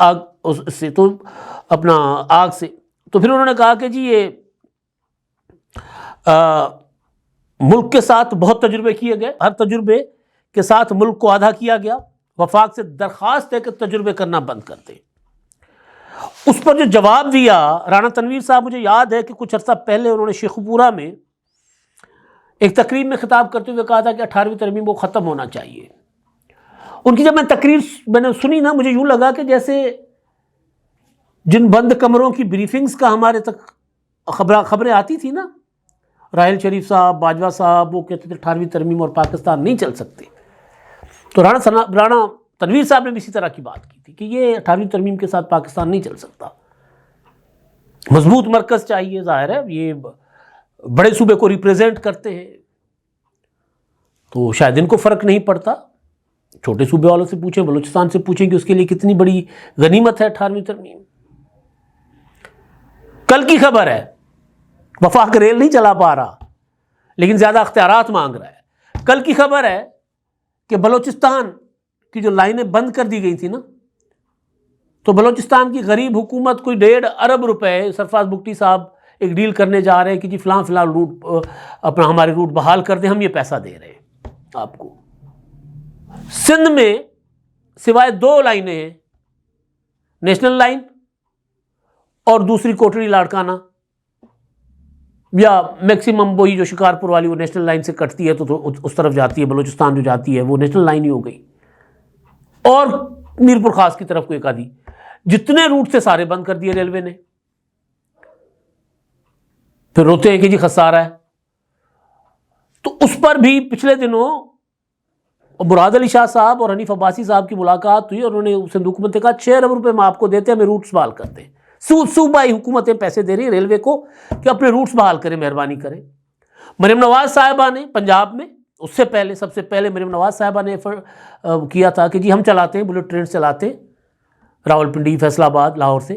آگ اس سے تو اپنا آگ سے. تو پھر انہوں نے کہا کہ جی یہ ملک کے ساتھ بہت تجربے کیے گئے، ہر تجربے کے ساتھ ملک کو آدھا کیا گیا، وفاق سے درخواست ہے کہ تجربے کرنا بند کر دیں. اس پر جو جواب دیا رانا تنویر صاحب، مجھے یاد ہے کہ کچھ عرصہ پہلے انہوں نے شیخو پورہ میں ایک تقریب میں خطاب کرتے ہوئے کہا تھا کہ 18ویں ترمیم وہ ختم ہونا چاہیے. ان کی جب میں نے سنی نا، مجھے یوں لگا کہ جیسے جن بند کمروں کی بریفنگز کا ہمارے تک خبریں آتی تھی نا، راحل شریف صاحب، باجوہ صاحب، وہ کہتے تھے 18ویں ترمیم اور پاکستان نہیں چل سکتے. تو رانا تنویر صاحب نے بھی اسی طرح کی بات کی تھی کہ یہ 18ویں ترمیم کے ساتھ پاکستان نہیں چل سکتا، مضبوط مرکز چاہیے. ظاہر ہے یہ بڑے صوبے کو ریپریزنٹ کرتے ہیں تو شاید ان کو فرق نہیں پڑتا. چھوٹے صوبے والوں سے پوچھیں، بلوچستان سے پوچھیں کہ اس کے لیے کتنی بڑی غنیمت ہے 18ویں ترمیم. کل کی خبر ہے وفاق ریل نہیں چلا پا رہا لیکن زیادہ اختیارات مانگ رہا ہے. کل کی خبر ہے کہ بلوچستان کی جو لائنیں بند کر دی گئی تھی نا، تو بلوچستان کی غریب حکومت کوئی 1.5 ارب روپے سرفراز بگٹی صاحب ایک ڈیل کرنے جا رہے ہیں کہ جی فلاں روٹ اپنا ہمارے روٹ بحال کر دیں، ہم یہ پیسہ دے رہے ہیں آپ کو. سندھ میں سوائے 2 لائنیں ہیں، نیشنل لائن اور دوسری کوٹڑی لاڑکانہ، یا میکسیمم وہی جو شکارپور والی وہ نیشنل لائن سے کٹتی ہے تو اس طرف جاتی ہے، بلوچستان جو جاتی ہے وہ نیشنل لائن ہی ہو گئی، اور میرپور خاص کی طرف کو ایک آدھی. جتنے روٹ سے سارے بند کر دیے ریلوے نے. پھر روتے ہیں کہ جی خسارہ ہے. تو اس پر بھی پچھلے دنوں مراد علی شاہ صاحب اور حنیف عباسی صاحب کی ملاقات ہوئی اور انہوں نے صندوق میں کہا 6 ارب روپے میں آپ کو دیتے ہیں، ہمیں روٹس بحال کر دیں. صوبائی حکومتیں پیسے دے رہی ہیں ریلوے کو کہ اپنے روٹس بحال کریں، مہربانی کریں. مریم نواز صاحبہ نے پنجاب میں اس سے پہلے، سب سے پہلے مریم نواز صاحبہ نے کیا تھا کہ جی ہم چلاتے ہیں، بلٹ ٹرین چلاتے ہیں راولپنڈی، فیصل آباد، لاہور سے.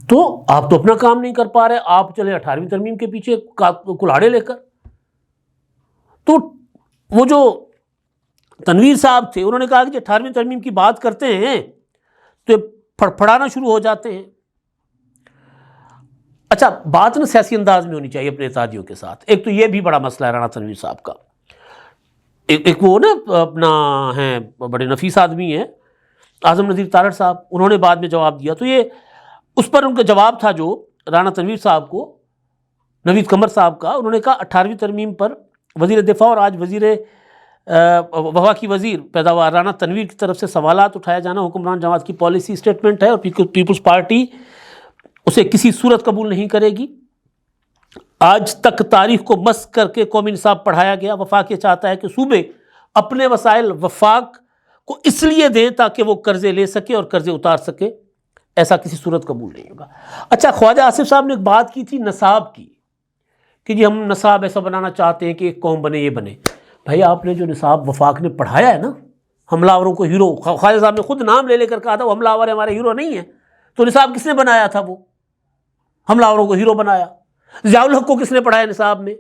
تو آپ تو اپنا کام نہیں کر پا رہے، آپ چلے 18ویں ترمیم کے پیچھے کلاڑے لے کر. تو وہ جو تنویر صاحب تھے انہوں نے کہا کہ جب 18ویں ترمیم کی بات کرتے ہیں تو پھڑپھڑانا شروع ہو جاتے ہیں. اچھا بات نا سیاسی انداز میں ہونی چاہیے اپنے اتحادیوں کے ساتھ. ایک تو یہ بھی بڑا مسئلہ ہے رانا تنویر صاحب کا. ایک وہ نا اپنا ہیں بڑے نفیس آدمی ہیں اعظم نذیر تارڑ صاحب، انہوں نے بعد میں جواب دیا. تو یہ اس پر ان کا جواب تھا جو رانا تنویر صاحب کو، نوید قمر صاحب کا. انہوں نے کہا 18ویں ترمیم پر وزیر دفاع اور آج وزیر وفاقی وزیر پیداوار رانا تنویر کی طرف سے سوالات اٹھایا جانا حکمران جماعت کی پالیسی اسٹیٹمنٹ ہے اور پیپلز پارٹی اسے کسی صورت قبول نہیں کرے گی. آج تک تاریخ کو مسخ کر کے قومی نصاب پڑھایا گیا. وفاق یہ چاہتا ہے کہ صوبے اپنے وسائل وفاق کو اس لیے دیں تاکہ وہ قرضے لے سکے اور قرضے اتار سکے، ایسا کسی صورت قبول نہیں ہوگا. اچھا خواجہ آصف صاحب نے ایک بات کی تھی نصاب کی کہ جی ہم نصاب ایسا بنانا چاہتے ہیں کہ ایک قوم بنے، یہ بنے. بھائی آپ نے جو نصاب وفاق نے پڑھایا ہے نا، حملہ آوروں کو ہیرو، خواجہ صاحب نے خود نام لے کر کہا تھا وہ حملہ آور ہمارے ہیرو نہیں ہیں. تو نصاب کس نے بنایا تھا؟ وہ حملہ آوروں کو ہیرو بنایا. ضیاء الحق کو کس نے پڑھایا نصاب میں؟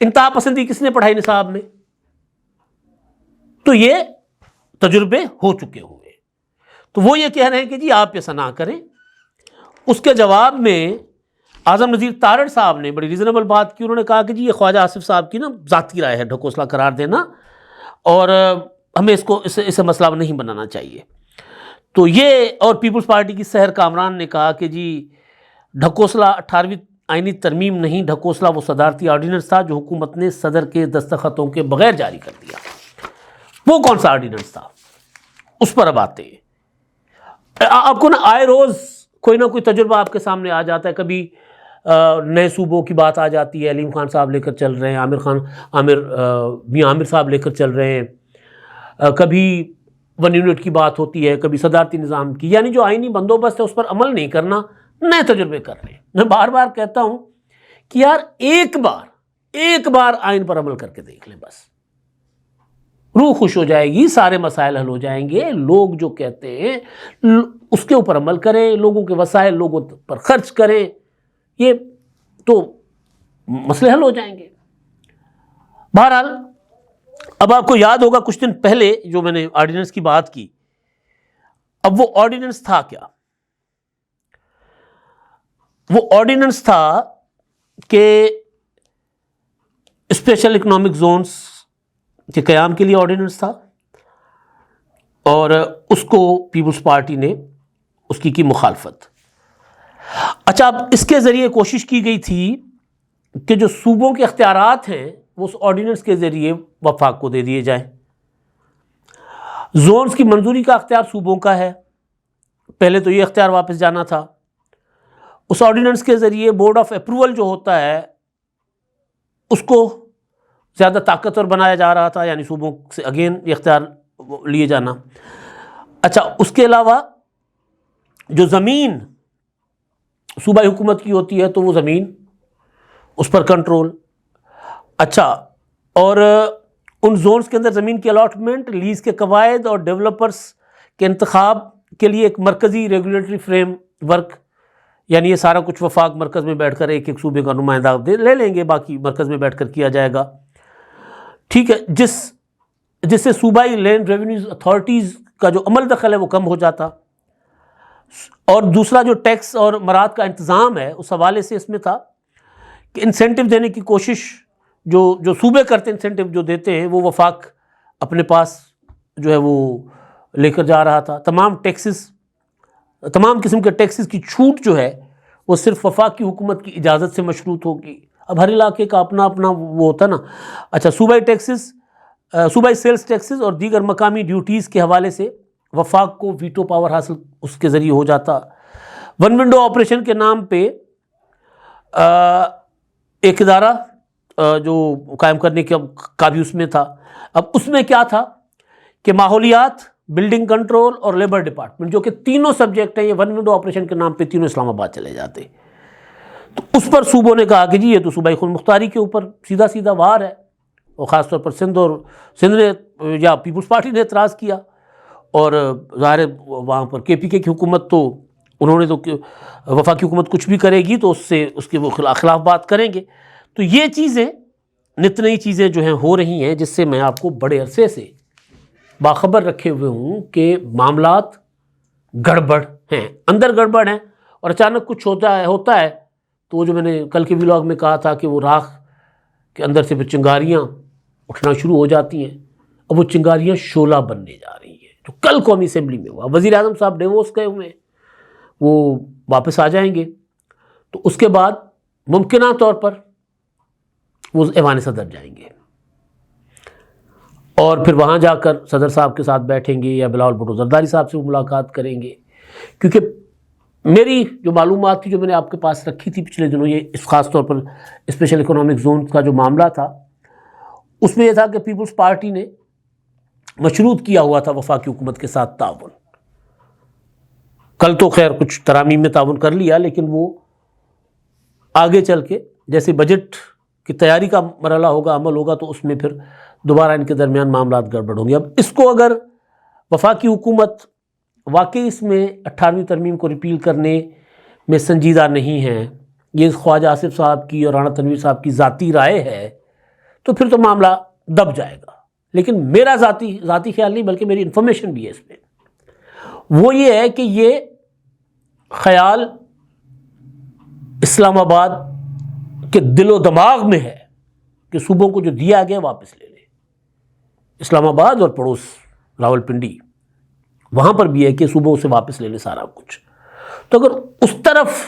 انتہا پسندی کس نے پڑھائی نصاب میں؟ تو یہ تجربے ہو چکے ہوئے. تو وہ یہ کہہ رہے ہیں کہ جی آپ ایسا نہ کریں. اس کے جواب میں اعظم نذیر تارڑ صاحب نے بڑی ریزنیبل بات کی. انہوں نے کہا کہ جی یہ خواجہ آصف صاحب کی نا ذاتی رائے ہے ڈھکوسلا قرار دینا، اور ہمیں اسے مسئلہ نہیں بنانا چاہیے. تو یہ اور پیپلز پارٹی کی سحر کامران نے کہا کہ جی ڈھکوسلا 18ویں آئینی ترمیم نہیں، ڈھکوسلا وہ صدارتی آرڈیننس تھا جو حکومت نے صدر کے دستخطوں کے بغیر جاری کر دیا. وہ کون سا آرڈیننس تھا؟ اس پر اب آتے ہیں. آپ کو نا آئے روز کوئی نہ کوئی تجربہ آپ کے سامنے آ جاتا ہے. کبھی نئے صوبوں کی بات آ جاتی ہے، علیم خان صاحب لے کر چل رہے ہیں، میاں عامر صاحب لے کر چل رہے ہیں. کبھی 1 یونٹ کی بات ہوتی ہے، کبھی صدارتی نظام کی. یعنی جو آئینی بندوبست ہے اس پر عمل نہیں کرنا، نئے تجربے کر رہے ہیں. میں بار بار کہتا ہوں کہ یار ایک بار آئین پر عمل کر کے دیکھ لیں، بس روح خوش ہو جائے گی، سارے مسائل حل ہو جائیں گے. لوگ جو کہتے ہیں اس کے اوپر عمل کریں، لوگوں کے وسائل لوگوں پر خرچ کریں، یہ تو مسئلے حل ہو جائیں گے. بہرحال اب آپ کو یاد ہوگا کچھ دن پہلے جو میں نے آرڈیننس کی بات کی اب وہ آرڈیننس تھا کیا؟ وہ آرڈیننس تھا کہ اسپیشل اکنامک زونز کے قیام کے لیے آرڈیننس تھا، اور اس کو پیپلز پارٹی نے اس کی مخالفت۔ اچھا، اب اس کے ذریعے کوشش کی گئی تھی کہ جو صوبوں کے اختیارات ہیں وہ اس آرڈیننس کے ذریعے وفاق کو دے دیے جائیں۔ زونز کی منظوری کا اختیار صوبوں کا ہے، پہلے تو یہ اختیار واپس جانا تھا۔ اس آرڈیننس کے ذریعے بورڈ آف اپروول جو ہوتا ہے اس کو زیادہ طاقتور بنایا جا رہا تھا، یعنی صوبوں سے اگین یہ اختیار لیے جانا۔ اچھا، اس کے علاوہ جو زمین صوبائی حکومت کی ہوتی ہے تو وہ زمین، اس پر کنٹرول۔ اچھا، اور ان زونز کے اندر زمین کی الاٹمنٹ، لیز کے قواعد اور ڈیولپرز کے انتخاب کے لیے ایک مرکزی ریگولیٹری فریم ورک، یعنی یہ سارا کچھ وفاق مرکز میں بیٹھ کر ایک ایک صوبے کا نمائندہ لے لیں گے، باقی مرکز میں بیٹھ کر کیا جائے گا، ٹھیک ہے، جس سے صوبائی لینڈ ریونیوز اتھارٹیز کا جو عمل دخل ہے وہ کم ہو جاتا۔ اور دوسرا جو ٹیکس اور مراد کا انتظام ہے اس حوالے سے اس میں تھا کہ انسینٹو دینے کی کوشش جو صوبے کرتے ہیں، انسینٹو جو دیتے ہیں وہ وفاق اپنے پاس جو ہے وہ لے کر جا رہا تھا۔ تمام قسم کے ٹیکسز کی چھوٹ جو ہے وہ صرف وفاق کی حکومت کی اجازت سے مشروط ہوگی۔ اب ہر علاقے کا اپنا اپنا وہ ہوتا نا۔ اچھا، صوبائی سیلز ٹیکسز اور دیگر مقامی ڈیوٹیز کے حوالے سے وفاق کو ویٹو پاور حاصل اس کے ذریعے ہو جاتا۔ ون ونڈو آپریشن کے نام پہ ایک ادارہ جو قائم کرنے کا بھی اس میں تھا۔ اب اس میں کیا تھا کہ ماحولیات، بلڈنگ کنٹرول اور لیبر ڈپارٹمنٹ، جو کہ تینوں سبجیکٹ ہیں، یہ ون ونڈو آپریشن کے نام پہ تینوں اسلام آباد چلے جاتے۔ تو اس پر صوبوں نے کہا کہ جی یہ تو صوبائی خود مختاری کے اوپر سیدھا وار ہے، اور خاص طور پر سندھ نے یا پیپلز پارٹی نے اعتراض کیا، اور ظاہر وہاں پر کے پی کے کی حکومت تو انہوں نے تو وفاقی حکومت کچھ بھی کرے گی تو اس کے وہ خلاف بات کریں گے۔ تو یہ چیزیں نت نئی چیزیں جو ہیں ہو رہی ہیں، جس سے میں آپ کو بڑے عرصے سے باخبر رکھے ہوئے ہوں کہ معاملات گڑبڑ ہیں، اندر گڑبڑ ہیں، اور اچانک کچھ ہوتا ہے تو وہ جو میں نے کل کے ولاگ میں کہا تھا کہ وہ راکھ کے اندر سے پھر چنگاریاں اٹھنا شروع ہو جاتی ہیں۔ اب وہ چنگاریاں شعلہ بننے جا رہی ہیں، جو کل قومی اسمبلی میں ہوا۔ وزیر اعظم صاحب ڈیووس گئے ہوئے ہیں، وہ واپس آ جائیں گے، تو اس کے بعد ممکنہ طور پر وہ ایوان صدر جائیں گے، اور پھر وہاں جا کر صدر صاحب کے ساتھ بیٹھیں گے یا بلاول بھٹو زرداری صاحب سے ملاقات کریں گے۔ کیونکہ میری جو معلومات تھی جو میں نے آپ کے پاس رکھی تھی پچھلے دنوں، یہ اس خاص طور پر اسپیشل اکنامک زون کا جو معاملہ تھا، اس میں یہ تھا کہ پیپلز پارٹی نے مشروط کیا ہوا تھا وفاقی حکومت کے ساتھ تعاون۔ کل تو خیر کچھ ترامیم میں تعاون کر لیا، لیکن وہ آگے چل کے جیسے بجٹ کی تیاری کا مرحلہ ہوگا، عمل ہوگا، تو اس میں پھر دوبارہ ان کے درمیان معاملات گڑبڑ ہوں گے۔ اب اس کو اگر وفاقی حکومت واقعی اس میں 18ویں ترمیم کو ریپیل کرنے میں سنجیدہ نہیں ہے، یہ خواجہ آصف صاحب کی اور رانا تنویر صاحب کی ذاتی رائے ہے، تو پھر تو معاملہ دب جائے گا۔ لیکن میرا ذاتی خیال نہیں، بلکہ میری انفارمیشن بھی ہے اس میں، وہ یہ ہے کہ یہ خیال اسلام آباد کے دل و دماغ میں ہے کہ صوبوں کو جو دیا گیا واپس لے لے۔ اسلام آباد اور پڑوس راول پنڈی، وہاں پر بھی ہے کہ صوبوں سے واپس لے لے سارا کچھ۔ تو اگر اس طرف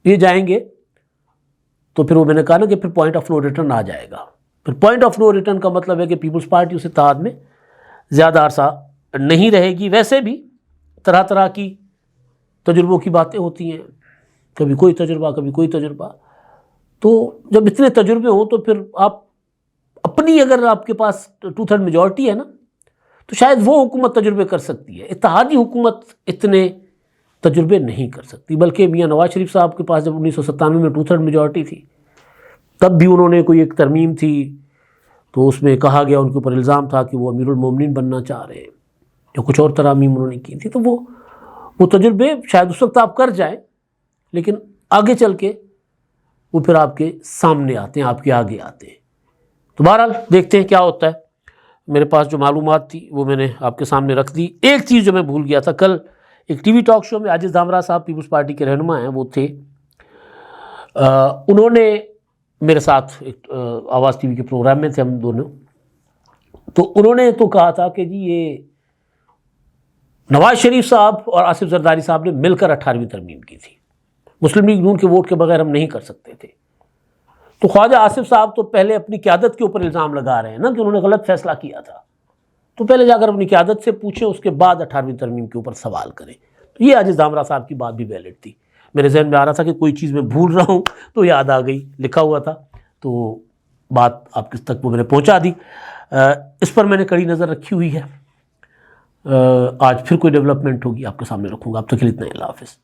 یہ جائیں گے تو پھر وہ میں نے کہا نا کہ پھر پوائنٹ آف نو ریٹرن آ جائے گا۔ پھر پوائنٹ آف نو ریٹرن کا مطلب ہے کہ پیپلز پارٹی اس اتحاد میں زیادہ عرصہ نہیں رہے گی۔ ویسے بھی طرح طرح کی تجربوں کی باتیں ہوتی ہیں، کبھی کوئی تجربہ کبھی کوئی تجربہ۔ تو جب اتنے تجربے ہوں تو پھر آپ اپنی، اگر آپ کے پاس 2/3 میجورٹی ہے نا، تو شاید وہ حکومت تجربے کر سکتی ہے، اتحادی حکومت اتنے تجربے نہیں کر سکتی۔ بلکہ میاں نواز شریف صاحب کے پاس جب 1997 میں 2/3 میجورٹی تھی، تب بھی انہوں نے کوئی ایک ترمیم تھی تو اس میں کہا گیا، ان کے اوپر الزام تھا کہ وہ امیر المومنین بننا چاہ رہے ہیں، یا کچھ اور ترامیم انہوں نے کی تھی۔ تو وہ تجربے شاید اس وقت آپ کر جائیں، لیکن آگے چل کے وہ پھر آپ کے سامنے آتے ہیں، آپ کے آگے آتے ہیں۔ تو بہرحال دیکھتے ہیں کیا ہوتا ہے۔ میرے پاس جو معلومات تھی وہ میں نے آپ کے سامنے رکھ دی۔ ایک چیز جو میں بھول گیا تھا، کل ایک ٹی وی ٹاک شو میں عاجز دھامرا صاحب پیپلز پارٹی کے رہنما ہیں وہ تھے، انہوں نے میرے ساتھ ایک آواز ٹی وی کے پروگرام میں تھے ہم دونوں، تو انہوں نے تو کہا تھا کہ جی یہ نواز شریف صاحب اور آصف زرداری صاحب نے مل کر 18ویں ترمیم کی تھی، مسلم لیگ نون کے ووٹ کے بغیر ہم نہیں کر سکتے تھے۔ تو خواجہ آصف صاحب تو پہلے اپنی قیادت کے اوپر الزام لگا رہے ہیں نا کہ انہوں نے غلط فیصلہ کیا تھا، تو پہلے جا کر اپنی قیادت سے پوچھیں، اس کے بعد 18ویں ترمیم کے اوپر سوال کریں۔ تو یہ عاجز دھامرا صاحب کی بات بھی ویلڈ تھی، میرے ذہن میں آ رہا تھا کہ کوئی چیز میں بھول رہا ہوں تو یاد آ گئی، لکھا ہوا تھا تو بات آپ کس تک وہ میں نے پہنچا دی۔ اس پر میں نے کڑی نظر رکھی ہوئی ہے، آج پھر کوئی ڈیولپمنٹ ہوگی آپ کے سامنے رکھوں گا۔ اب تک کے لیے اتنا ہی، اللہ حافظ۔